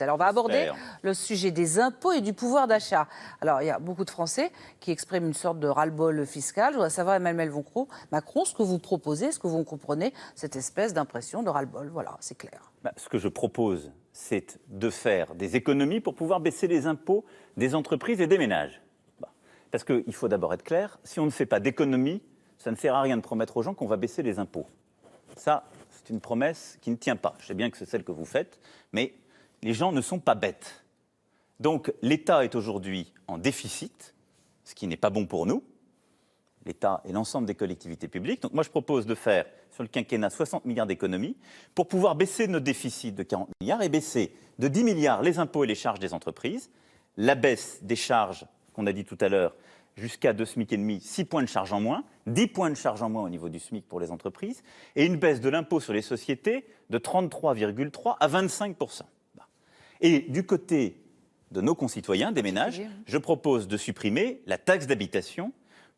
Alors, on va aborder le sujet des impôts et du pouvoir d'achat. Alors, il y a beaucoup de Français qui expriment une sorte de ras-le-bol fiscal. Je voudrais savoir, Emmanuel Macron, ce que vous proposez, ce que vous comprenez, cette espèce d'impression de ras-le-bol. Voilà, c'est clair. Ce que je propose, c'est de faire des économies pour pouvoir baisser les impôts des entreprises et des ménages. Parce qu'il faut d'abord être clair, si on ne fait pas d'économies, ça ne sert à rien de promettre aux gens qu'on va baisser les impôts. Ça, c'est une promesse qui ne tient pas. Je sais bien que c'est celle que vous faites, mais les gens ne sont pas bêtes. Donc l'État est aujourd'hui en déficit, ce qui n'est pas bon pour nous. L'État et l'ensemble des collectivités publiques. Donc moi je propose de faire sur le quinquennat 60 milliards d'économies pour pouvoir baisser notre déficit de 40 milliards et baisser de 10 milliards les impôts et les charges des entreprises. La baisse des charges, qu'on a dit tout à l'heure, jusqu'à 2 SMIC et demi, 6 points de charge en moins, 10 points de charge en moins au niveau du SMIC pour les entreprises, et une baisse de l'impôt sur les sociétés de 33,3 à 25%. Et du côté de nos concitoyens, des ménages, je propose de supprimer la taxe d'habitation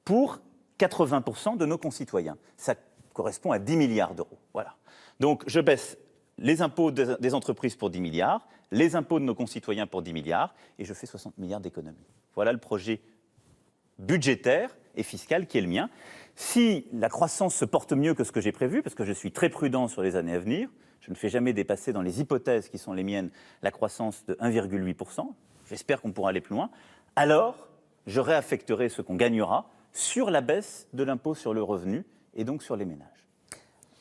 pour 80% de nos concitoyens. Ça correspond à 10 milliards d'euros. Voilà. Donc je baisse les impôts des entreprises pour 10 milliards, les impôts de nos concitoyens pour 10 milliards, et je fais 60 milliards d'économies. Voilà le projet budgétaire et fiscal qui est le mien. Si la croissance se porte mieux que ce que j'ai prévu, parce que je suis très prudent sur les années à venir, je ne fais jamais dépasser dans les hypothèses qui sont les miennes la croissance de 1,8%, j'espère qu'on pourra aller plus loin, alors je réaffecterai ce qu'on gagnera sur la baisse de l'impôt sur le revenu et donc sur les ménages.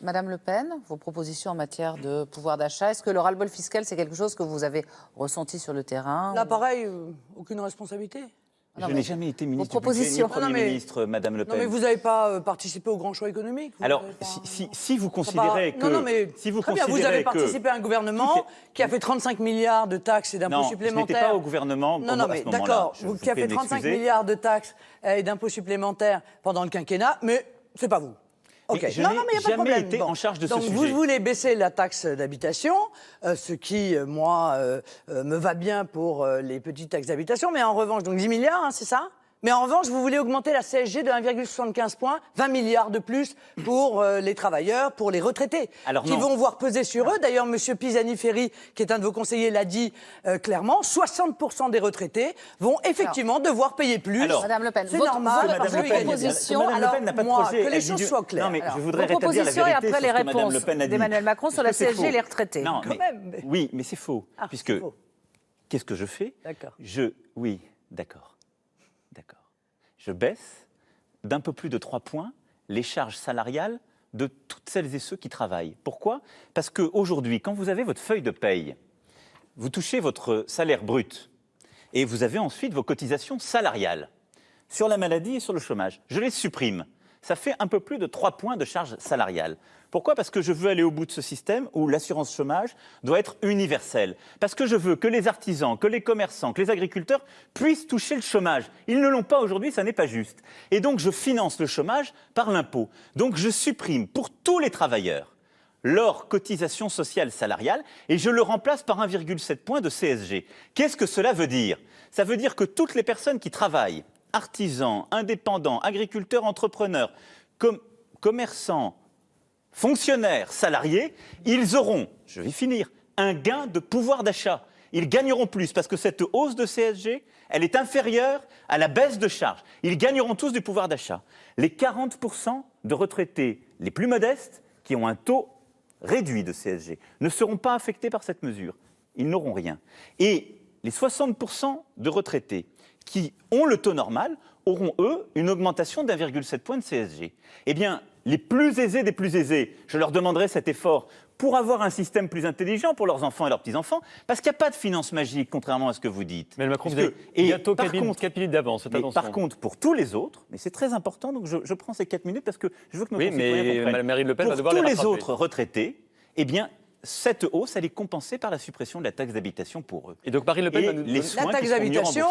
Madame Le Pen, vos propositions en matière de pouvoir d'achat, est-ce que le ras-le-bol fiscal, c'est quelque chose que vous avez ressenti sur le terrain? Là, pareil, aucune responsabilité. Je n'ai jamais été ministre du budget, ni Premier ministre, Madame Le Pen. Non, mais vous n'avez pas participé au grand choix économique. Alors, si vous considérez que... Non, mais si vous très bien, vous avez participé à un gouvernement qui a fait 35 milliards de taxes et d'impôts supplémentaires. Non, je n'étais pas au gouvernement non, mais d'accord, qui a fait 35 milliards de taxes et d'impôts supplémentaires pendant le quinquennat, mais c'est pas vous. Okay. Je n'ai jamais été en charge de ce sujet. Donc vous voulez baisser la taxe d'habitation, ce qui, moi, me va bien pour les petites taxes d'habitation, mais en revanche, donc 10 milliards, hein, c'est ça? Mais en revanche, vous voulez augmenter la CSG de 1,75 points, 20 milliards de plus pour les travailleurs, pour les retraités, qui vont voir peser sur eux. D'ailleurs, M. Pisani-Ferry, qui est un de vos conseillers, l'a dit clairement, 60% des retraités vont effectivement devoir payer plus. Madame Le Pen, c'est normal, parce que vos propositions... Madame Le Pen n'a pas de projet. Que les choses soient claires. Non, mais je voudrais rétablir la vérité et après les réponses d'Emmanuel Macron sur la CSG et les retraités. Non, mais, oui, mais c'est faux. Puisque, qu'est-ce que je fais? D'accord. Oui, d'accord. Je baisse d'un peu plus de 3 points les charges salariales de toutes celles et ceux qui travaillent. Pourquoi? Parce qu'aujourd'hui, quand vous avez votre feuille de paye, vous touchez votre salaire brut et vous avez ensuite vos cotisations salariales sur la maladie et sur le chômage. Je les supprime. Ça fait un peu plus de 3 points de charges salariales. Pourquoi? Parce que je veux aller au bout de ce système où l'assurance chômage doit être universelle. Parce que je veux que les artisans, que les commerçants, que les agriculteurs puissent toucher le chômage. Ils ne l'ont pas aujourd'hui, ça n'est pas juste. Et donc je finance le chômage par l'impôt. Donc je supprime pour tous les travailleurs leur cotisation sociale salariale et je le remplace par 1,7 point de CSG. Qu'est-ce que cela veut dire? Ça veut dire que toutes les personnes qui travaillent, artisans, indépendants, agriculteurs, entrepreneurs, commerçants, fonctionnaires, salariés, ils auront, je vais finir, un gain de pouvoir d'achat. Ils gagneront plus parce que cette hausse de CSG, elle est inférieure à la baisse de charges. Ils gagneront tous du pouvoir d'achat. Les 40% de retraités les plus modestes, qui ont un taux réduit de CSG, ne seront pas affectés par cette mesure. Ils n'auront rien. Et les 60% de retraités qui ont le taux normal auront, eux, une augmentation d'1,7 point de CSG. Eh bien, les plus aisés des plus aisés, je leur demanderai cet effort pour avoir un système plus intelligent pour leurs enfants et leurs petits-enfants, parce qu'il n'y a pas de finance magique, contrairement à ce que vous dites. Mais Macron, vous avez bientôt 4 minutes d'avance, attention. Par contre, pour tous les autres, mais c'est très important, donc je prends ces 4 minutes parce que je veux que nos concitoyens comprennent. Mais Marine Le Pen va devoir les rattraper. Pour tous les autres retraités, eh bien, cette hausse, elle est compensée par la suppression de la taxe d'habitation pour eux. Et donc Marine Le Pen va nous les soins la taxe d'habitation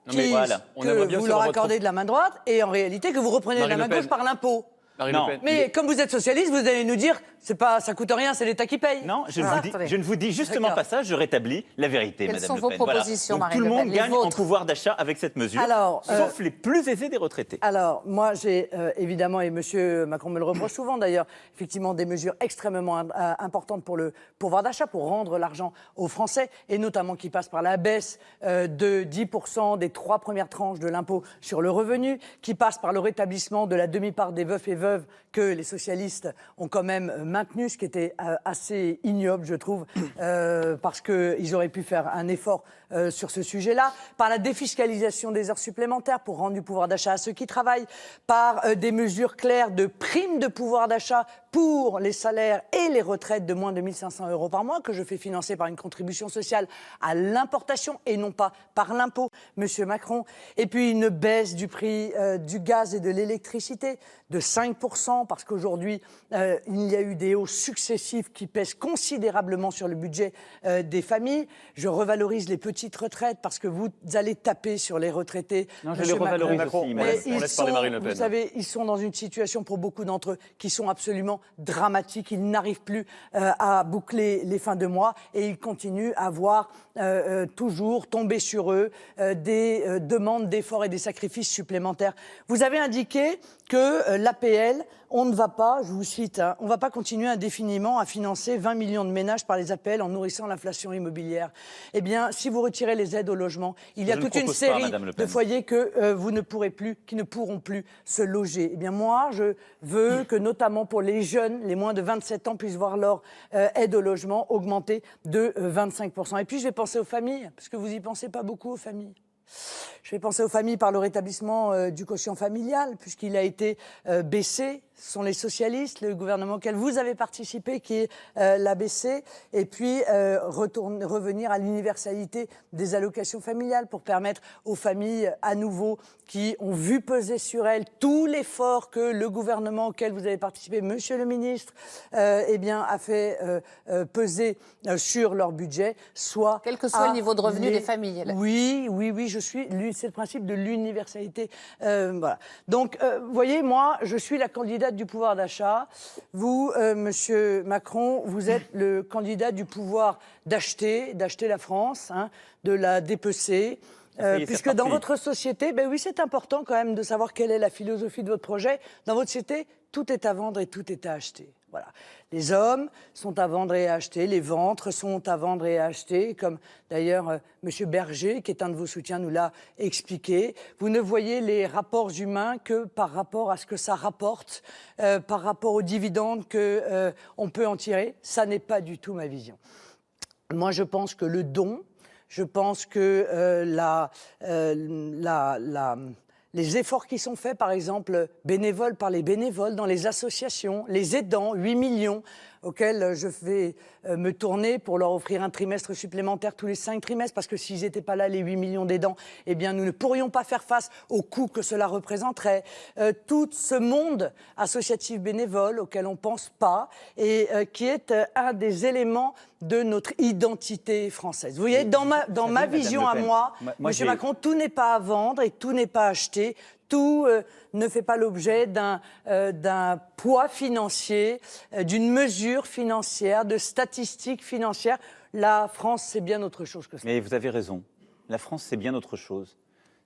que vous leur accordez de la main droite et en réalité que vous reprenez de la main gauche par l'impôt. Marine Non. Le Pen. Mais comme vous êtes socialiste, vous allez nous dire, ça coûte rien, c'est l'État qui paye. Non, je, Ah, ne vous dis, attendez. je ne vous dis justement D'accord. pas ça, je rétablis la vérité, Quelles Madame sont Le vos Pen. Voilà. propositions, Donc, Marine tout le Le Pen, monde les gagne en vôtres? pouvoir d'achat avec cette mesure, Alors, sauf les plus aisés des retraités. Alors, moi, j'ai évidemment, et M. Macron me le reproche souvent d'ailleurs, effectivement des mesures extrêmement importantes pour le pouvoir d'achat, pour rendre l'argent aux Français, et notamment qui passent par la baisse de 10% des 3 premières tranches de l'impôt sur le revenu, qui passent par le rétablissement de la demi-part des veufs et veuves que les socialistes ont quand même maintenu, ce qui était assez ignoble, je trouve, parce qu'ils auraient pu faire un effort sur ce sujet-là, par la défiscalisation des heures supplémentaires pour rendre du pouvoir d'achat à ceux qui travaillent, par des mesures claires de primes de pouvoir d'achat pour les salaires et les retraites de moins de 1 500 € par mois, que je fais financer par une contribution sociale à l'importation et non pas par l'impôt, Monsieur Macron. Et puis une baisse du prix du gaz et de l'électricité de 5%, parce qu'aujourd'hui, il y a eu des hausses successives qui pèsent considérablement sur le budget des familles. Je revalorise les petites retraites parce que vous allez taper sur les retraités. Non, je Monsieur les revalorise Macron. aussi, on Madame. laisse- on laisse parler Marine Le Pen. Vous savez, ils sont dans une situation pour beaucoup d'entre eux qui sont absolument dramatiques. Ils n'arrivent plus à boucler les fins de mois et ils continuent à voir toujours tomber sur eux des demandes d'efforts et des sacrifices supplémentaires. Vous avez indiqué que l'APL, on ne va pas, je vous cite, on ne va pas continuer indéfiniment à financer 20 millions de ménages par les APL en nourrissant l'inflation immobilière. Eh bien, si vous retirez les aides au logement, il y a Je ne toute une propose pas, série Madame Le de Pen. foyers que vous ne pourrez plus, qui ne pourront plus se loger. Eh bien, moi, je veux que, notamment pour les jeunes, les moins de 27 ans, puissent voir leur aide au logement augmenter de 25%. Et puis, je vais penser aux familles, parce que vous n'y pensez pas beaucoup aux familles. Je vais penser aux familles par le rétablissement du quotient familial, puisqu'il a été baissé. Ce sont les socialistes, le gouvernement auquel vous avez participé, qui l'a baissé. Et puis, revenir à l'universalité des allocations familiales pour permettre aux familles, à nouveau, qui ont vu peser sur elles tout l'effort que le gouvernement auquel vous avez participé, monsieur le ministre, eh bien, a fait peser sur leur budget, soit... Quel que soit le niveau de revenu des familles. Oui, c'est le principe de l'universalité. Voilà. Donc, vous voyez, moi, je suis la candidate du pouvoir d'achat. Vous, Monsieur Macron, vous êtes le candidat du pouvoir d'acheter la France, hein, de la dépecer. Ça y est, Puisque c'est dans reparti. votre société, ben oui, c'est important quand même de savoir quelle est la philosophie de votre projet. Dans votre société, tout est à vendre et tout est à acheter. Voilà. Les hommes sont à vendre et à acheter, les ventres sont à vendre et à acheter, comme d'ailleurs M. Berger, qui est un de vos soutiens, nous l'a expliqué. Vous ne voyez les rapports humains que par rapport à ce que ça rapporte, par rapport aux dividendes qu'on peut en tirer. Ça n'est pas du tout ma vision. Moi, je pense que le don, je pense que les efforts qui sont faits, par exemple, bénévoles par les bénévoles dans les associations, les aidants, 8 millions, auxquels je vais me tourner pour leur offrir un trimestre supplémentaire tous les 5 trimestres, parce que s'ils n'étaient pas là, les 8 millions d'aidants, eh bien, nous ne pourrions pas faire face aux coûts que cela représenterait. Tout ce monde associatif bénévole auquel on ne pense pas et qui est un des éléments de notre identité française. Vous voyez, dans ma vision à moi, M. Macron, tout n'est pas à vendre et tout n'est pas à acheter. Tout ne fait pas l'objet d'un poids financier, d'une mesure financière, de statistiques financières. La France, c'est bien autre chose que ça. Mais vous avez raison. La France, c'est bien autre chose.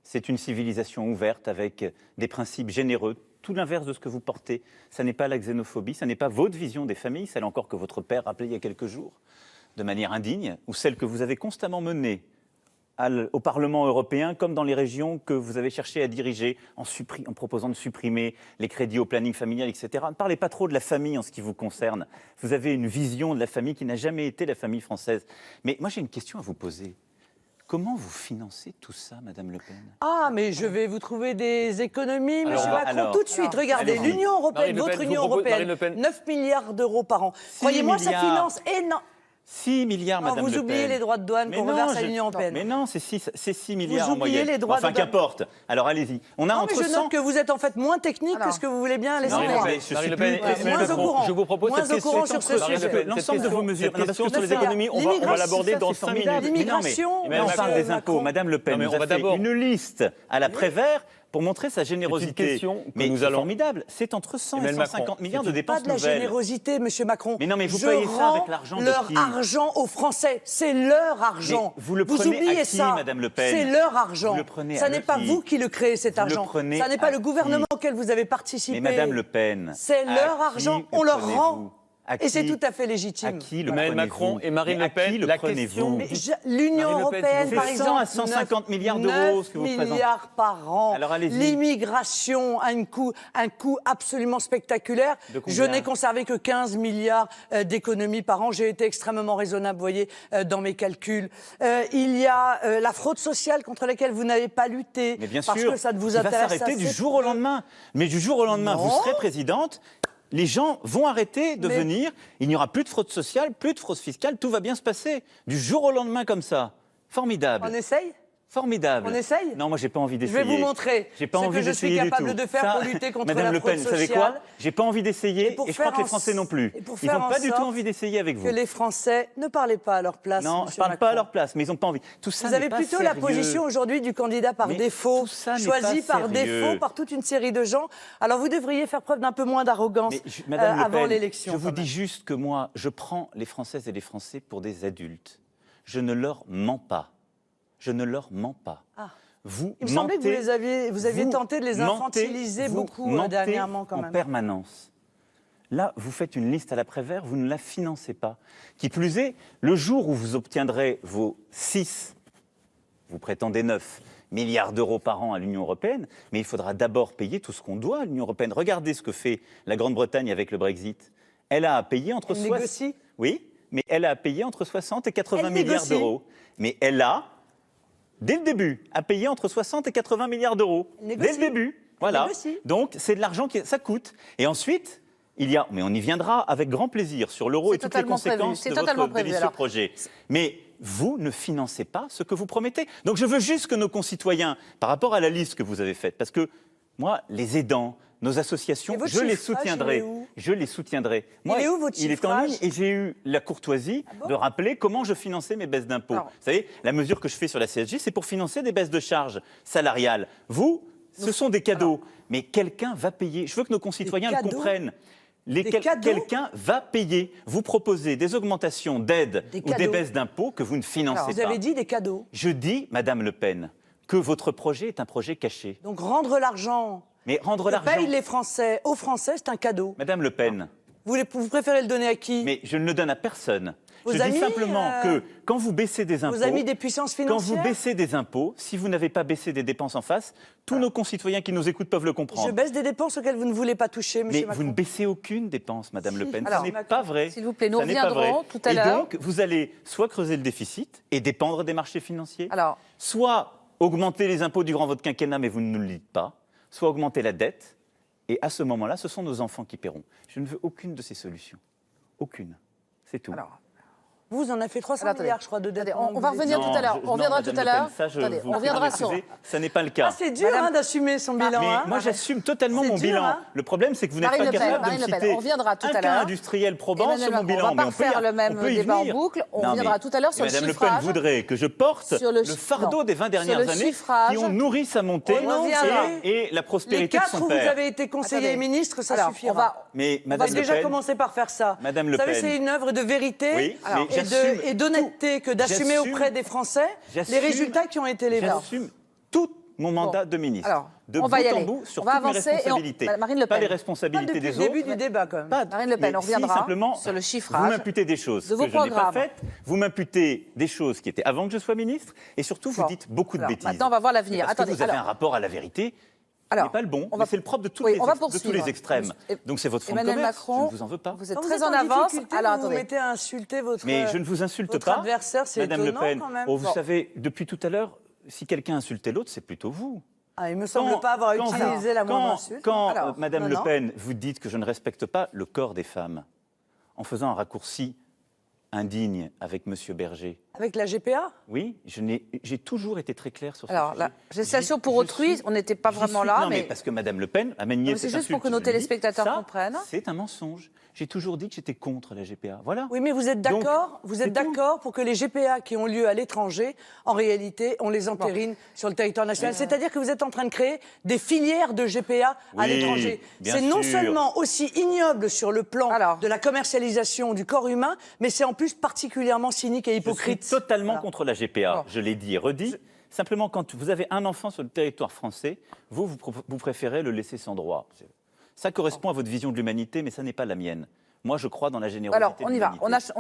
C'est une civilisation ouverte avec des principes généreux. Tout l'inverse de ce que vous portez. Ça n'est pas la xénophobie, ça n'est pas votre vision des familles, celle encore que votre père rappelait il y a quelques jours, de manière indigne, ou celle que vous avez constamment menée au Parlement européen, comme dans les régions que vous avez cherché à diriger, en proposant de supprimer les crédits au planning familial, etc. Ne parlez pas trop de la famille en ce qui vous concerne. Vous avez une vision de la famille qui n'a jamais été la famille française. Mais moi, j'ai une question à vous poser. Comment vous financez tout ça, Madame Le Pen? Ah, mais je vais vous trouver des économies, M. Macron, alors, tout de suite. Regardez, allez-y. l'Union européenne, Marine Le Pen, votre je Union vous propose- européenne, Marine Le Pen. 9 milliards d'euros par an. Croyez-moi, ça milliards. finance énormément. 6 milliards, Madame vous Le Pen. oubliez les droits de douane qu'on reverse à l'Union européenne. Mais non, c'est 6 milliards en oubliez moyenne. les droits enfin, de douane. qu'importe. Alors, allez-y. On a Non, mais entre je 100... note que vous êtes en fait moins technique Alors. que ce que vous voulez bien laisser Marine Le croire. Pen, je Marine suis Le Pen, plus- Emmanuel moins au Macron, courant. je vous propose Moins cette au question. courant sur ce Marine Le sujet. Pen, L'ensemble de vos mesures. Cette question Non, parce sur que les ça, économies, on va l'immigration, l'aborder ça, dans c'est 5 formidable. minutes. L'immigration, Mais on Monsieur parle des impôts. Macron. Madame Le Pen Non, mais nous on a va fait d'abord- une liste à la Prévert pour montrer sa générosité. question que mais nous c'est allons- formidable. C'est entre 100 et Emmanuel 150 Macron, milliards de Pas dépenses de la nouvelles. générosité, Monsieur Macron. Mais non, mais vous Je payez ça avec rends l'argent de leur qui? argent aux Français. C'est leur argent. Mais vous le prenez oubliez à qui, ça. Madame Le Pen? C'est leur argent. Vous le prenez Ça à n'est pas qui? vous qui le créez, cet Vous le argent. prenez Ça n'est pas à le qui? gouvernement auquel vous avez participé. Mais Madame Le Pen, C'est à leur qui argent. le On leur prenez-vous? rend. À Et c'est qui? tout à fait légitime. À qui le Emmanuel prenez-vous? Macron et Marine Mais Le Pen, à qui le la prenez-vous? question- Mais l'Union Marine Le Pen, européenne, c'est par 100 exemple, à 150 milliards d'euros, 9 ce que vous présentez. milliards par an. Alors, allez-y. L'immigration a un coût absolument spectaculaire. De combien? Je n'ai conservé que 15 milliards d'économies par an. J'ai été extrêmement raisonnable, vous voyez, dans mes calculs. Il y a la fraude sociale contre laquelle vous n'avez pas lutté. Mais bien parce sûr, que ça ne vous il va intéresse s'arrêter du assez jour au lendemain. Mais du jour au lendemain, Non. vous serez présidente, les gens vont arrêter de Mais- venir, il n'y aura plus de fraude sociale, plus de fraude fiscale, tout va bien se passer. Du jour au lendemain comme ça. Formidable. On essaye? Formidable. On essaye? Non, moi, j'ai pas envie Je d'essayer. vais vous montrer J'ai pas ce envie que je suis d'essayer du capable tout. de faire pour lutter contre Madame la Le Pen, fraude vous savez quoi? sociale. J'ai pas envie d'essayer Et pour et je crois faire que les en Français non plus. et pour Ils faire n'ont en pas du tout sorte envie d'essayer avec vous. Que les Français ne parlez pas à leur place. Non, je Monsieur parle pas à Macron. leur place, mais ils n'ont pas envie. Tout ça Vous n'est avez pas plutôt la sérieux. position aujourd'hui du candidat par Mais défaut, tout ça n'est choisi pas par sérieux. défaut par toute une série de gens. Alors vous devriez faire preuve d'un peu moins d'arrogance Madame Le avant Pen, l'élection. je vous quand dis même. juste que moi, je prends les Françaises et les Français pour des adultes. Je ne leur mens pas. Je ne leur mens pas. Ah. Vous Il me semblait que vous aviez vous tenté de les mentez, infantiliser vous beaucoup mentez dernièrement quand en même. permanence. Là, vous faites une liste à l'après-vert, vous ne la financez pas. Qui plus est, le jour où vous obtiendrez vos 6, vous prétendez 9 milliards d'euros par an à l'Union européenne, mais il faudra d'abord payer tout ce qu'on doit à l'Union européenne. Regardez ce que fait la Grande-Bretagne avec le Brexit. Elle a à payer entre Elle négocie. Oui, mais elle a à payer entre 60 et 80 Elle milliards négocie. d'euros. Mais elle a, dès le début, à payer entre 60 et 80 milliards d'euros. Elle Dès négocie. le début. Voilà. négocie. Donc, c'est de l'argent qui ça coûte. Et ensuite, il y a, mais on y viendra avec grand plaisir sur l'euro C'est et toutes les totalement prévu. conséquences C'est de totalement votre prévu, délicieux alors. projet. Mais vous ne financez pas ce que vous promettez. Donc, je veux juste que nos concitoyens, par rapport à la liste que vous avez faite, parce que moi, les aidants, nos associations, Et votre je les chiffrage, soutiendrai. il est où Je les soutiendrai. Moi, est où votre il est en chiffrage ligne et j'ai eu la courtoisie Ah bon de rappeler comment je finançais mes baisses d'impôts. Alors. Vous savez, la mesure que je fais sur la CSG, c'est pour financer des baisses de charges salariales. Vous, ce sont des cadeaux. Mais quelqu'un va payer. Je veux que nos concitoyens Des le cadeaux comprennent. Des cadeaux Quelqu'un va payer. Vous proposez des augmentations d'aides Des ou des cadeaux. baisses d'impôts que vous ne financez Vous pas. avez dit des cadeaux. Je dis, Madame Le Pen, que votre projet est un projet caché. Donc rendre l'argent Mais rendre que l'argent... payent les Français aux Français, c'est un cadeau. Madame Le Pen, Vous préférez le donner à qui? mais je ne le donne à personne. Vos je amis, dis simplement que quand vous baissez des impôts... Vos amis des puissances Quand financières? vous baissez des impôts, si vous n'avez pas baissé des dépenses en face, tous nos concitoyens qui nous écoutent peuvent le comprendre. Je baisse des dépenses auxquelles vous ne voulez pas toucher, monsieur Mais Macron. vous ne baissez aucune dépense, Madame Le Pen. Alors, Ce n'est pas vrai. s'il vous plaît, nous Ça n'est pas reviendrons vrai. tout à Et l'heure. donc, vous allez soit creuser le déficit et dépendre des marchés financiers, Alors, soit augmenter les impôts durant votre quinquennat, mais vous ne nous le dites pas, soit augmenter la dette. Et à ce moment-là, ce sont nos enfants qui paieront. Je ne veux aucune de ces solutions. Aucune. C'est tout. alors, Vous en avez fait 300 Alors, attendez. milliards, je crois, de dette. Attendez, on va revenir tout à l'heure. On reviendra tout à l'heure. Attendez, on reviendra sur. Ça n'est pas le cas. Ah, c'est dur Madame- d'assumer son bilan. Mais hein. moi, j'assume totalement C'est mon dur, bilan. hein. Le problème, c'est que vous n'êtes Marine pas Le Pen, capable de Marine me Le Pen, citer on reviendra tout un à cas l'heure. industriel probant Emmanuel sur mon Macron, bilan. on va Mais pas on peut y- refaire le même on peut y débat en venir. boucle. On Non, reviendra mais tout à l'heure sur le Madame Le chiffrage. Pen voudrait que je porte Sur le le fardeau non. des 20 dernières Sur le années chiffrage. qui ont nourri sa montée On reviendra. et la Les prospérité de 4 son où vous père. avez été conseiller Attendez. et ministre, ça Alors, suffira. on va- Mais On va Madame Le déjà Pen, commencer par faire ça. Madame Le Vous savez, Pen. c'est une œuvre de vérité Oui, mais et j'assume et d'honnêteté que d'assumer j'assume- auprès des Français les j'assume- résultats qui ont été les vôtres. J'assume tout mon mandat de ministre. Alors, de on bout va y en aller. bout sur On va toutes mes avancer et on- responsabilités. Marine Le Pas Pen. les Pas responsabilités depuis des le autres. début du débat, quand même. Pas- Marine Le Pen, mais on reviendra si simplement sur le chiffrage. vous m'imputez des choses de vos que je n'ai pas programmes. faites, vous m'imputez des choses qui étaient avant que je sois ministre, et surtout vous Bon. dites beaucoup de Alors, bêtises. maintenant, on va voir l'avenir. Parce que Attendez, vous avez alors- un rapport à la vérité. Alors, n'est pas le bon, on va- mais c'est le propre de tous, Oui, les, on va de tous poursuivre. les extrêmes. Et- Donc c'est votre fonds de Emmanuel commerce, Macron, je ne vous en veux pas. vous êtes Quand très êtes en avance. difficulté, Alors, vous vous attendez. mettez à insulter votre, Mais je ne vous insulte votre pas. adversaire, c'est Madame étonnant Le Pen. quand même. Oh, vous Bon. savez, depuis tout à l'heure, si quelqu'un insultait l'autre, c'est plutôt vous. Ah, il me semble pas avoir utilisé la moindre insulte. Quand Alors, Madame non, Le non. Pen, vous dites que je ne respecte pas le corps des femmes, en faisant un raccourci indigne avec Monsieur Berger, Avec la GPA? Oui, j'ai toujours été très clair sur ce Alors, sujet. la gestation pour autrui, on n'était pas vraiment là, Non, mais mais parce que Madame Le Pen a manié Non, mais c'est cette juste pour insulte, que nos je le dis. téléspectateurs Ça, comprennent. C'est un mensonge. J'ai toujours dit que j'étais contre la GPA. Voilà. Oui, mais vous êtes Donc, d'accord c'est tout. pour que les GPA qui ont lieu à l'étranger, en réalité, on les entérine sur le territoire national. C'est-à-dire que vous êtes en train de créer des filières de GPA à Oui, l'étranger. bien C'est non sûr. seulement aussi ignoble sur le plan de la commercialisation du corps humain, mais c'est en plus particulièrement cynique et hypocrite. Je suis totalement contre la GPA. Bon. Je l'ai dit et redit. Simplement, quand vous avez un enfant sur le territoire français, vous préférez le laisser sans droit. Ça correspond à votre vision de l'humanité, mais ça n'est pas la mienne. Moi, je crois dans la générosité Alors, on y va.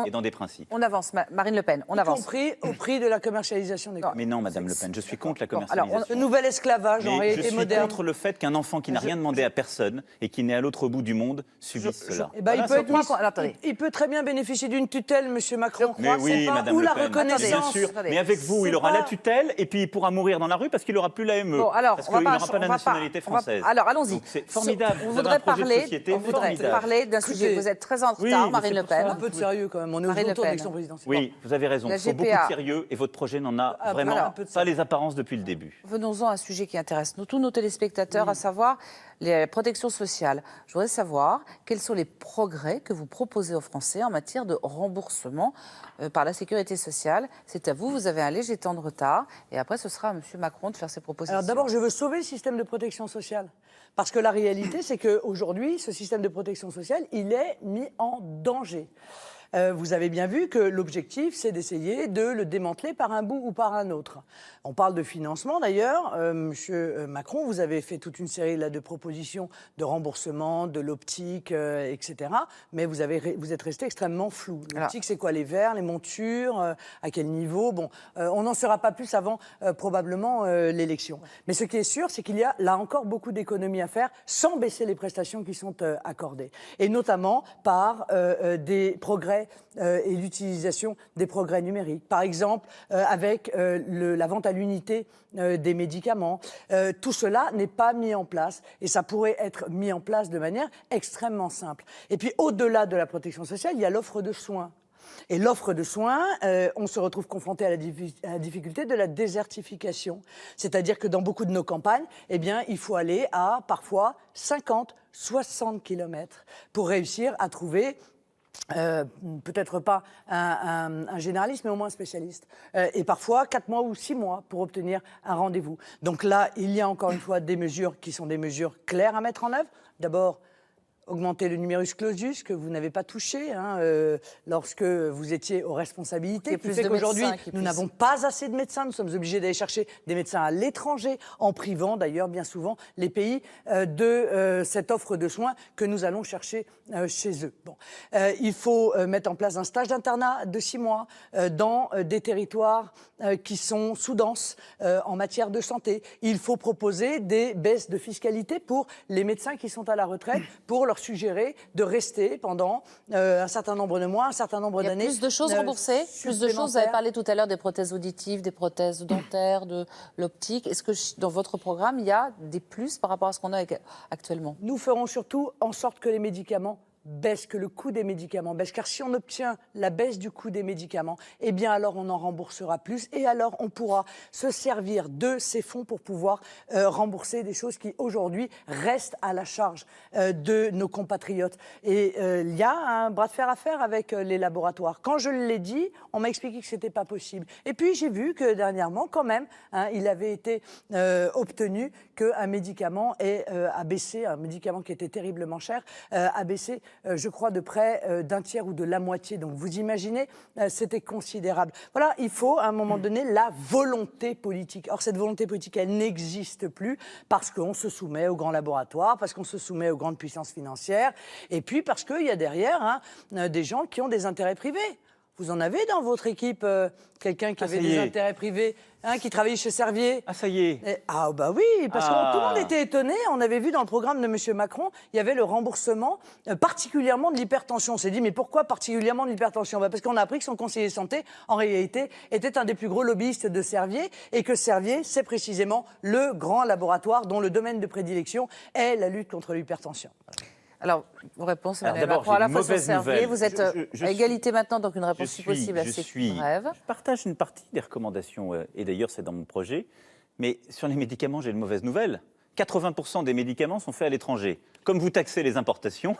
et dans des principes. On avance, Marine Le Pen, on Y avance. compris au prix de la commercialisation des corps. Mais non, Madame Le Pen, je suis contre la alors, commercialisation. Le nouvel esclavage, en Mais je réalité suis moderne. contre le fait qu'un enfant qui n'a rien demandé à personne et qui n'est à l'autre bout du monde subisse cela. Eh ben, Voilà, il, peut c'est être tout. mis- Alors, attendez. il peut très bien bénéficier d'une tutelle, Monsieur Macron. Mais oui, C'est pas Madame où Le la Pen. reconnaissance. Bien sûr. Attendez. Mais avec vous, il C'est aura pas- la tutelle et puis il pourra mourir dans la rue parce qu'il n'aura plus l'AME. Bon, alors, parce on va qu'il pas- n'aura pas la on va nationalité on va- française. Alors, allons-y. Donc, c'est formidable. On Vous voudrait avez un projet de parler, société on voudrait formidable. parler d'un Écoutez, sujet. Vous êtes très en retard, Oui, mais Marine c'est Le pour ça. Un Pen. peu de sérieux quand même. On est aux Marine Le alentours de Pen. l'élection présidentielle. Oui, vous avez raison. La Il faut beaucoup GPA. de sérieux et votre projet n'en a Ah, vraiment voilà. pas les apparences depuis le début. Venons-en à un sujet qui intéresse tous nos téléspectateurs, à savoir les protections sociales. Je voudrais savoir quels sont les progrès que vous proposez aux Français en matière de remboursement par la sécurité sociale. C'est à vous, vous avez un léger temps de retard. Et après, ce sera à M. Macron de faire ses propositions. Alors d'abord, je veux sauver le système de protection sociale. Parce que la réalité, c'est qu'aujourd'hui, ce système de protection sociale, il est mis en danger. Vous avez bien vu que l'objectif, c'est d'essayer de le démanteler par un bout ou par un autre. On parle de financement d'ailleurs. Monsieur Macron, vous avez fait toute une série là, de propositions de remboursement, de l'optique, etc. Mais vous êtes resté extrêmement flou. L'optique, c'est quoi? Les verres, les montures, à quel niveau? Bon, on n'en saura pas plus avant probablement l'élection. Mais ce qui est sûr, c'est qu'il y a là encore beaucoup d'économies à faire sans baisser les prestations qui sont accordées. Et notamment par des progrès et l'utilisation des progrès numériques. Par exemple, avec la vente à l'unité des médicaments. Tout cela n'est pas mis en place et ça pourrait être mis en place de manière extrêmement simple. Et puis, au-delà de la protection sociale, il y a l'offre de soins. Et l'offre de soins, on se retrouve confronté à la difficulté de la désertification. C'est-à-dire que dans beaucoup de nos campagnes, eh bien, il faut aller à parfois 50, 60 kilomètres pour réussir à trouver peut-être pas un généraliste, mais au moins un spécialiste. Et parfois 4 mois ou 6 mois pour obtenir un rendez-vous. Donc là, il y a encore une fois des mesures qui sont des mesures claires à mettre en œuvre. D'abord, augmenter le numerus clausus que vous n'avez pas touché lorsque vous étiez aux responsabilités. Qu'il y ait Qui plus fait de qu'aujourd'hui, médecins qui nous puissent- n'avons pas assez de médecins. Nous sommes obligés d'aller chercher des médecins à l'étranger, en privant d'ailleurs bien souvent les pays de cette offre de soins que nous allons chercher chez eux. Bon. Il faut mettre en place un stage d'internat de 6 mois dans des territoires qui sont sous-denses en matière de santé. Il faut proposer des baisses de fiscalité pour les médecins qui sont à la retraite, pour leur suggérer de rester pendant un certain nombre de mois, un certain nombre Il y a d'années. plus de choses remboursées, plus de choses. Vous avez supplémentaires. parlé tout à l'heure des prothèses auditives, des prothèses dentaires, de l'optique. Est-ce que dans votre programme, il y a des plus par rapport à ce qu'on a actuellement? Nous ferons surtout en sorte que les médicaments baissent, que le coût des médicaments baisse. Car si on obtient la baisse du coût des médicaments, eh bien alors on en remboursera plus et alors on pourra se servir de ces fonds pour pouvoir rembourser des choses qui aujourd'hui restent à la charge de nos compatriotes. Et il y a un bras de fer à faire avec les laboratoires. Quand je l'ai dit, on m'a expliqué que ce n'était pas possible. Et puis j'ai vu que dernièrement, quand même, il avait été obtenu qu'un médicament a baissé, un médicament qui était terriblement cher, a baissé je crois, de près d'un tiers ou de la moitié. Donc, vous imaginez, c'était considérable. Voilà, il faut, à un moment donné, la volonté politique. Or, cette volonté politique, elle n'existe plus parce qu'on se soumet aux grands laboratoires, parce qu'on se soumet aux grandes puissances financières, et puis parce qu'il y a derrière des gens qui ont des intérêts privés. Vous en avez dans votre équipe quelqu'un qui avait des intérêts privés, qui travaillait chez Servier? Ah, ça y est. Ah, bah oui, parce que tout le monde était étonné. On avait vu dans le programme de M. Macron, il y avait le remboursement particulièrement de l'hypertension. On s'est dit, mais pourquoi particulièrement de l'hypertension? Parce qu'on a appris que son conseiller santé, en réalité, était un des plus gros lobbyistes de Servier et que Servier, c'est précisément le grand laboratoire dont le domaine de prédilection est la lutte contre l'hypertension. Alors, vos réponses, Alors, Emmanuel d'abord, Macron, à j'ai la une fois sur mauvaise Servier, nouvelle. vous êtes Je à suis- égalité maintenant, donc une réponse si possible assez brève. Je partage une partie des recommandations, et d'ailleurs c'est dans mon projet, mais sur les médicaments, j'ai une mauvaise nouvelle. 80% des médicaments sont faits à l'étranger. Comme vous taxez les importations,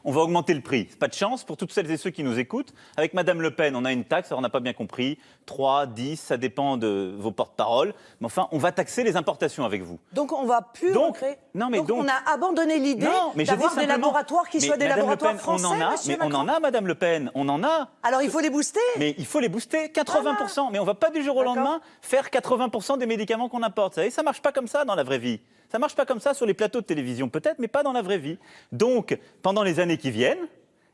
on va augmenter le prix. Pas de chance pour toutes celles et ceux qui nous écoutent. Avec Madame Le Pen, on a une taxe, alors on n'a pas bien compris, 3, 10, ça dépend de vos porte-paroles. Mais enfin, on va taxer les importations avec vous. Donc on va plus recréer. Donc on a abandonné l'idée d'avoir des laboratoires qui soient des laboratoires français, monsieur Macron. On en a, Madame Le Pen, on en a. Alors il faut les booster. Mais il faut les booster, 80%. Mais on ne va pas du jour au lendemain faire 80% des médicaments qu'on importe. Vous savez, ça ne marche pas comme ça dans la vraie vie. Ça ne marche pas comme ça sur les plateaux de télévision, peut-être, mais pas dans la vraie vie. Donc, pendant les années qui viennent,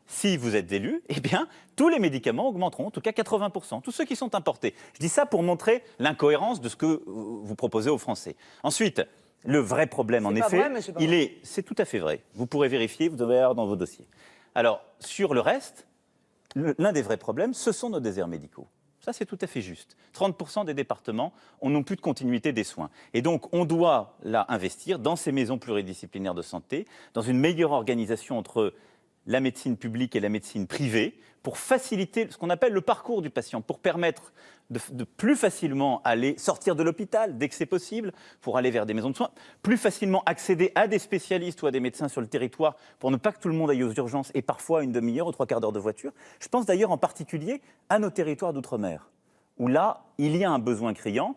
si vous êtes élu, eh bien, tous les médicaments augmenteront, en tout cas 80%, tous ceux qui sont importés. Je dis ça pour montrer l'incohérence de ce que vous proposez aux Français. Ensuite, le vrai problème, en effet, c'est tout à fait vrai. Vous pourrez vérifier, vous devez avoir dans vos dossiers. Alors, sur le reste, l'un des vrais problèmes, ce sont nos déserts médicaux. Ça, c'est tout à fait juste. 30% des départements n'ont plus de continuité des soins. Et donc, on doit, là, investir dans ces maisons pluridisciplinaires de santé, dans une meilleure organisation entre la médecine publique et la médecine privée, pour faciliter ce qu'on appelle le parcours du patient, pour permettre de plus facilement aller sortir de l'hôpital dès que c'est possible, pour aller vers des maisons de soins, plus facilement accéder à des spécialistes ou à des médecins sur le territoire, pour ne pas que tout le monde aille aux urgences et parfois une demi-heure ou 3/4 d'heure de voiture. Je pense d'ailleurs en particulier à nos territoires d'outre-mer, où là, il y a un besoin criant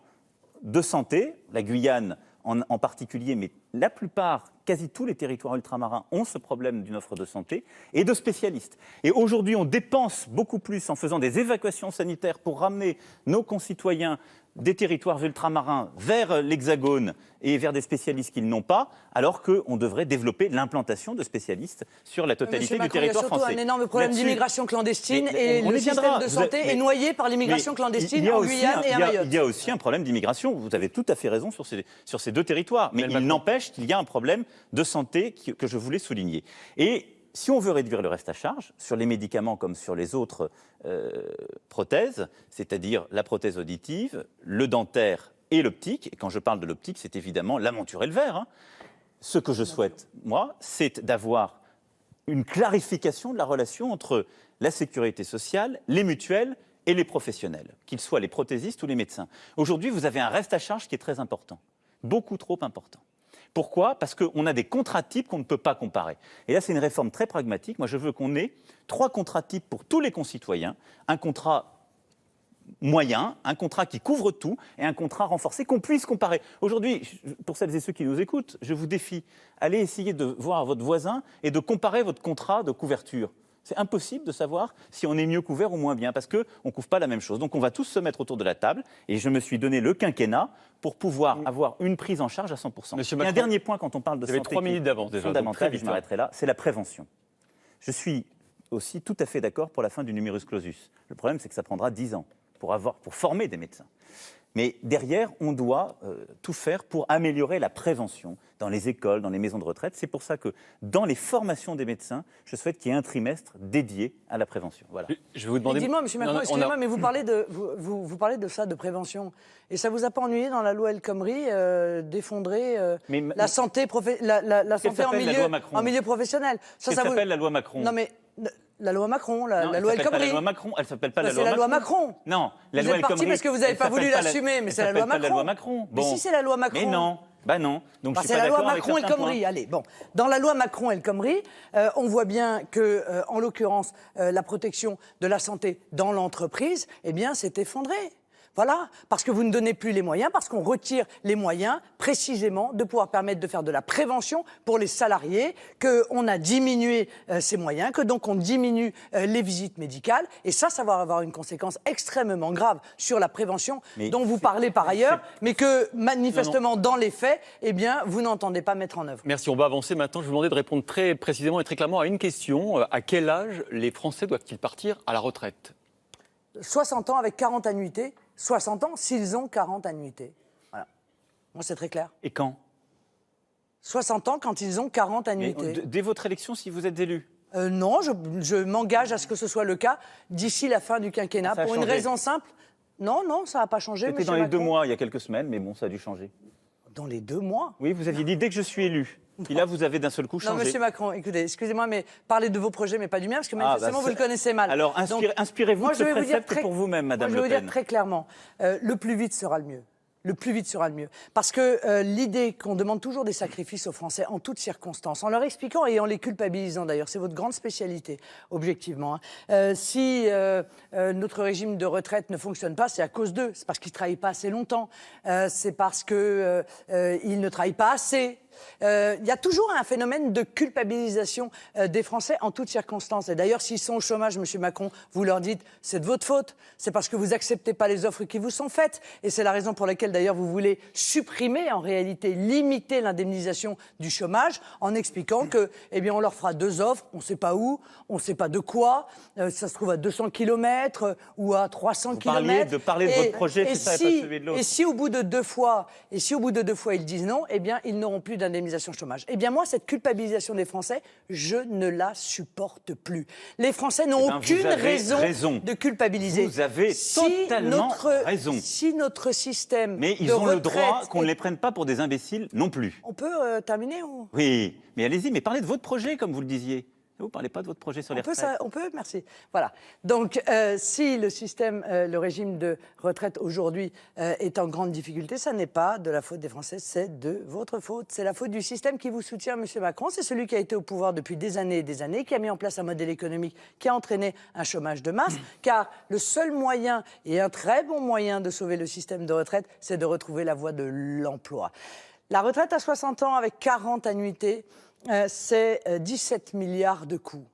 de santé. La Guyane en particulier, mais la plupart, quasi tous les territoires ultramarins ont ce problème d'une offre de santé et de spécialistes. Et aujourd'hui, on dépense beaucoup plus en faisant des évacuations sanitaires pour ramener nos concitoyens des territoires ultramarins vers l'Hexagone et vers des spécialistes qu'ils n'ont pas, alors qu'on devrait développer l'implantation de spécialistes sur la totalité du territoire français. Il y a surtout un énorme problème d'immigration clandestine et le système de santé est noyé par l'immigration clandestine en Guyane et à Mayotte. Il y a aussi un problème d'immigration, vous avez tout à fait raison sur ces deux territoires, mais il n'empêche qu'il y a un problème de santé que je voulais souligner. Et si on veut réduire le reste à charge, sur les médicaments comme sur les autres prothèses, c'est-à-dire la prothèse auditive, le dentaire et l'optique, et quand je parle de l'optique, c'est évidemment la monture et le verre, ce que je souhaite, moi, c'est d'avoir une clarification de la relation entre la sécurité sociale, les mutuelles et les professionnels, qu'ils soient les prothésistes ou les médecins. Aujourd'hui, vous avez un reste à charge qui est très important, beaucoup trop important. Pourquoi ? Parce qu'on a des contrats types qu'on ne peut pas comparer. Et là, c'est une réforme très pragmatique. Moi, je veux qu'on ait 3 contrats types pour tous les concitoyens. Un contrat moyen, un contrat qui couvre tout et un contrat renforcé qu'on puisse comparer. Aujourd'hui, pour celles et ceux qui nous écoutent, je vous défie, allez essayer de voir votre voisin et de comparer votre contrat de couverture. C'est impossible de savoir si on est mieux couvert ou moins bien, parce qu'on ne couvre pas la même chose. Donc on va tous se mettre autour de la table, et je me suis donné le quinquennat pour pouvoir avoir une prise en charge à 100%. Monsieur et un Macron, dernier point quand on parle de santé 3 minutes d'avance déjà, fondamental, et je m'arrêterai là, c'est la prévention. Je suis aussi tout à fait d'accord pour la fin du numerus clausus. Le problème, c'est que ça prendra 10 ans pour former des médecins. Mais derrière, on doit tout faire pour améliorer la prévention dans les écoles, dans les maisons de retraite. C'est pour ça que dans les formations des médecins, je souhaite qu'il y ait un trimestre dédié à la prévention. Voilà. Je vais vous demander... Dis-moi, monsieur Macron, excusez-moi, mais vous parlez de ça, de prévention. Et ça ne vous a pas ennuyé dans la loi El Khomri d'effondrer la santé, la santé en milieu professionnel? Ça s'appelle la loi Macron. Non, mais... La loi Macron, la loi El Khomri. La loi Macron, elle s'appelle pas la loi Macron. C'est la loi Macron. Non, la vous loi êtes El Khomri. parti parce que vous n'avez pas voulu l'assumer, mais c'est la loi Macron. La loi Macron. Bon. Mais si c'est la loi Macron. Mais non. Bah non. Donc je suis c'est pas la loi d'accord Macron avec El certains Khomri. points. Allez, bon. Dans la loi Macron El Khomri, on voit bien que, en l'occurrence, la protection de la santé dans l'entreprise, eh bien, s'est effondrée. Voilà, parce que vous ne donnez plus les moyens, parce qu'on retire les moyens précisément de pouvoir permettre de faire de la prévention pour les salariés, qu'on a diminué ces moyens, que donc on diminue les visites médicales, et ça va avoir une conséquence extrêmement grave sur la prévention dont vous parlez par ailleurs, mais que manifestement dans les faits, eh bien, vous n'entendez pas mettre en œuvre. Merci, on va avancer maintenant. Je vais vous demander de répondre très précisément et très clairement à une question. À quel âge les Français doivent-ils partir à la retraite ? 60 ans avec 40 annuités. 60 ans s'ils ont 40 annuités. Voilà. Moi, c'est très clair. Et quand ? 60 ans quand ils ont 40 annuités. Mais dès votre élection, si vous êtes élu ? Non, je m'engage à ce que ce soit le cas d'ici la fin du quinquennat. Pour une raison simple. Non, ça n'a pas changé, C'était dans les 2 mois, il y a quelques semaines, mais bon, ça a dû changer. Dans les 2 mois ? Oui, vous aviez dit, dès que je suis élu. Puis là, vous avez d'un seul coup Non, changé. Monsieur Macron, écoutez, excusez-moi, mais parlez de vos projets, mais pas du mien, parce que manifestement, bah, vous le connaissez mal. Alors, Donc, inspirez-vous moi, de ce je vais vous dire précepte pour vous-même, Madame moi, je Le vais vous Pen. dire très clairement, le plus vite sera le mieux. Le plus vite sera le mieux. Parce que l'idée qu'on demande toujours des sacrifices aux Français en toutes circonstances, en leur expliquant et en les culpabilisant d'ailleurs, c'est votre grande spécialité, objectivement. Si notre régime de retraite ne fonctionne pas, c'est à cause d'eux. C'est parce qu'ils ne travaillent pas assez longtemps. C'est parce qu'ils ne travaillent pas assez. Il y a toujours un phénomène de culpabilisation des Français en toutes circonstances. Et d'ailleurs, s'ils sont au chômage, Monsieur Macron, vous leur dites « c'est de votre faute ». C'est parce que vous n'acceptez pas les offres qui vous sont faites. Et c'est la raison pour laquelle, d'ailleurs, vous voulez supprimer, en réalité, limiter l'indemnisation du chômage en expliquant que, eh bien, on leur fera 2 offres, on ne sait pas où, on ne sait pas de quoi, ça se trouve à 200 km ou à 300 km. Vous parlez de votre projet, c'est ça, et pas celui de l'autre. Et si au bout de 2 fois, ils disent non, eh bien, ils n'auront plus d'indemnisation chômage. Eh bien, moi, cette culpabilisation des Français, je ne la supporte plus. Les Français n'ont aucune raison de culpabiliser. Vous avez totalement raison. Si notre système Mais ils de ont le retraite droit qu'on ne les prenne pas pour des imbéciles non plus. On peut terminer ou... Oui, mais allez-y, mais parlez de votre projet, comme vous le disiez. Vous ne parlez pas de votre projet sur les retraites. On peut, merci. Voilà. Donc, si le système, le régime de retraite aujourd'hui est en grande difficulté, ça n'est pas de la faute des Français, c'est de votre faute. C'est la faute du système qui vous soutient, Monsieur Macron. C'est celui qui a été au pouvoir depuis des années et des années, qui a mis en place un modèle économique qui a entraîné un chômage de masse. Car le seul moyen, et un très bon moyen de sauver le système de retraite, c'est de retrouver la voie de l'emploi. La retraite à 60 ans avec 40 annuités, c'est 17 milliards de coûts.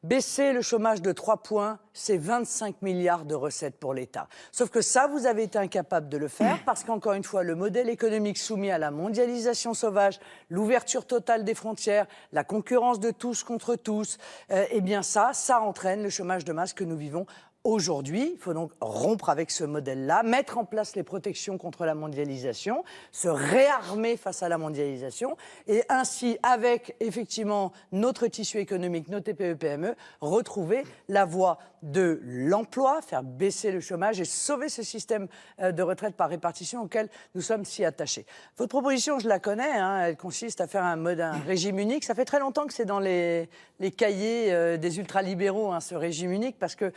Baisser le chômage de 3 points, c'est 25 milliards de recettes pour l'État. Sauf que ça, vous avez été incapable de le faire parce qu'encore une fois, le modèle économique soumis à la mondialisation sauvage, l'ouverture totale des frontières, la concurrence de tous contre tous, eh bien ça entraîne le chômage de masse que nous vivons aujourd'hui. Il faut donc rompre avec ce modèle-là, mettre en place les protections contre la mondialisation, se réarmer face à la mondialisation et ainsi, avec effectivement notre tissu économique, nos TPE-PME, retrouver la voie de l'emploi, faire baisser le chômage et sauver ce système de retraite par répartition auquel nous sommes si attachés. Votre proposition, je la connais, hein, elle consiste à faire un régime unique. Ça fait très longtemps que c'est dans les cahiers des ultralibéraux, hein, ce régime unique, parce que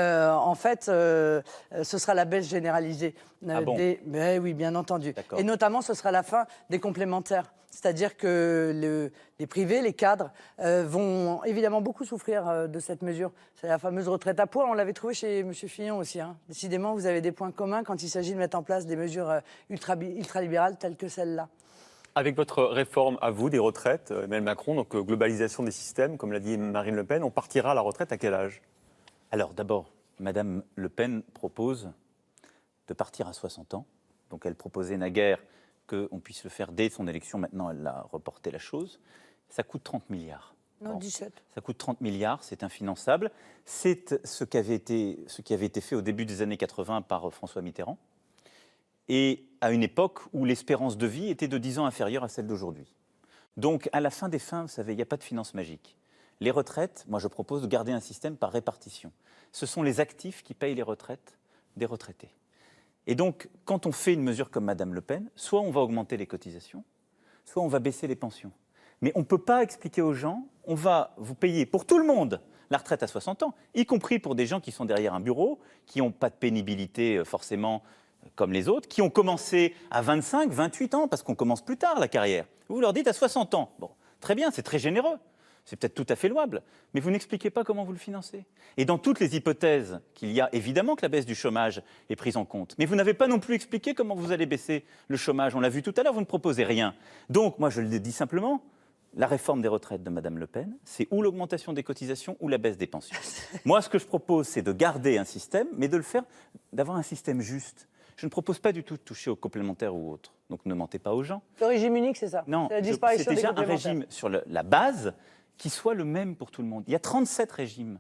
en fait, ce sera la baisse généralisée des... Mais oui, bien entendu. Et notamment, ce sera la fin des complémentaires. C'est-à-dire que les privés, les cadres, vont évidemment beaucoup souffrir de cette mesure. C'est la fameuse retraite à points. On l'avait trouvé chez M. Fillon aussi. Hein. Décidément, vous avez des points communs quand il s'agit de mettre en place des mesures ultralibérales telles que celle-là. Avec votre réforme à vous des retraites, Emmanuel Macron, donc globalisation des systèmes, comme l'a dit Marine Le Pen, on partira à la retraite à quel âge ? Alors d'abord, Madame Le Pen propose de partir à 60 ans. Donc elle proposait naguère qu'on puisse le faire dès son élection. Maintenant, elle a reporté la chose. Ça coûte 30 milliards. Non, 17. Ça coûte 30 milliards, c'est infinançable. C'est ce qui avait été fait au début des années 80 par François Mitterrand. Et à une époque où l'espérance de vie était de 10 ans inférieure à celle d'aujourd'hui. Donc, à la fin des fins, vous savez, il n'y a pas de finance magique. Les retraites, moi je propose de garder un système par répartition. Ce sont les actifs qui payent les retraites des retraités. Et donc, quand on fait une mesure comme Madame Le Pen, soit on va augmenter les cotisations, soit on va baisser les pensions. Mais on ne peut pas expliquer aux gens, on va vous payer pour tout le monde la retraite à 60 ans, y compris pour des gens qui sont derrière un bureau, qui n'ont pas de pénibilité forcément comme les autres, qui ont commencé à 25, 28 ans, parce qu'on commence plus tard la carrière. Vous leur dites à 60 ans. Bon, très bien, c'est très généreux. C'est peut-être tout à fait louable, mais vous n'expliquez pas comment vous le financez. Et dans toutes les hypothèses qu'il y a, évidemment que la baisse du chômage est prise en compte, mais vous n'avez pas non plus expliqué comment vous allez baisser le chômage. On l'a vu tout à l'heure, vous ne proposez rien. Donc, moi, je le dis simplement, la réforme des retraites de Madame Le Pen, c'est ou l'augmentation des cotisations ou la baisse des pensions. Moi, ce que je propose, c'est de garder un système, mais de le faire, d'avoir un système juste. Je ne propose pas du tout de toucher aux complémentaires ou autres. Donc, ne mentez pas aux gens. Le régime unique, c'est ça? Non, c'est la disparition c'est déjà des un régime sur la base qui soit le même pour tout le monde. Il y a 37 régimes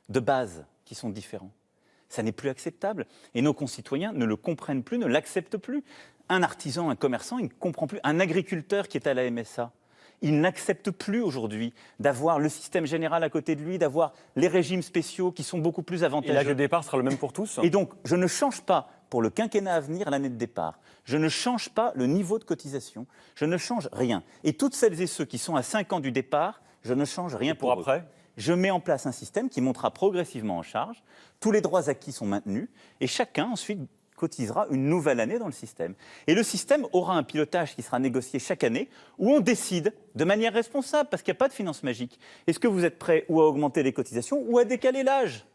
de base qui sont différents. Ça n'est plus acceptable. Et nos concitoyens ne le comprennent plus, ne l'acceptent plus. Un artisan, un commerçant, il ne comprend plus. Un agriculteur qui est à la MSA, il n'accepte plus aujourd'hui d'avoir le système général à côté de lui, d'avoir les régimes spéciaux qui sont beaucoup plus avantageux. Et l'âge de départ sera le même pour tous ? Et donc, je ne change pas pour le quinquennat à venir, l'année de départ. Je ne change pas le niveau de cotisation, je ne change rien. Et toutes celles et ceux qui sont à 5 ans du départ, je ne change rien pour eux. après? Je mets en place un système qui montera progressivement en charge, tous les droits acquis sont maintenus, et chacun ensuite cotisera une nouvelle année dans le système. Et le système aura un pilotage qui sera négocié chaque année, où on décide de manière responsable, parce qu'il n'y a pas de finance magique. Est-ce que vous êtes prêt ou à augmenter les cotisations ou à décaler l'âge?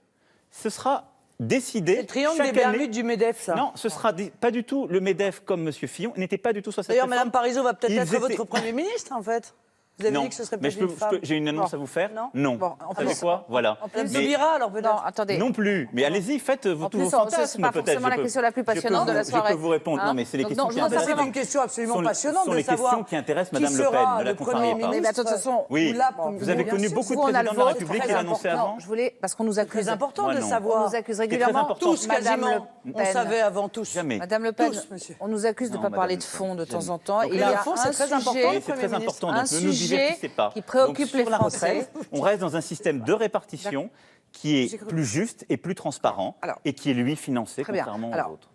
Ce sera décidé C'est le triangle chaque des année. Bermudes du MEDEF, ça. Non, ce sera pas du tout le MEDEF comme M. Fillon, n'était pas du tout sur cette D'ailleurs, réforme. Mme Parisot va peut-être Ils être étaient- votre Premier ministre, en fait. Vous avez Non, dit que ce serait mais peut-être une femme. j'ai une annonce Bon. à vous faire. Non Bon, en Vous savez plus- quoi? Voilà. Madame Mais- Taubira, alors peut-être. Non, attendez. Non plus, mais allez-y, faites En tous plus, vos ce fantasmes n'est pas peut-être. forcément la question la plus passionnante de la soirée. Je peux vous répondre. Hein? Non, mais c'est les Donc, questions non, qui je veux intéressent. C'est savoir- une question absolument sont les- passionnante sont de les questions savoir qui intéressent qui Madame Le sera Pen, ne la le contrariez Premier pas. ministre. Mais de toute façon, Oui. ou la- Vous avez bien connu sûr, beaucoup de Vous, on a présidents de le la vote, République très qui l'annonçaient important. avant. Je voulais, parce qu'on nous accuse. C'est important Moi, de non. On savoir. nous accuse très régulièrement. important. Tous, Madame quasiment. Le On Pen. savait avant tous. Jamais. Madame Le Pen, Tous, monsieur. on nous accuse de ne Non, pas Madame parler Le de Pen, fond de temps jamais. en temps. Donc Et là, il y a le fond, un c'est très important. sujet- Et c'est très important, un donc ne nous sujet divertissez pas. qui préoccupe Donc, les sur la Français. retraite, on reste dans un système de répartition qui est plus juste et plus transparent Alors, et qui est, lui, financé très bien. contrairement aux Alors, autres.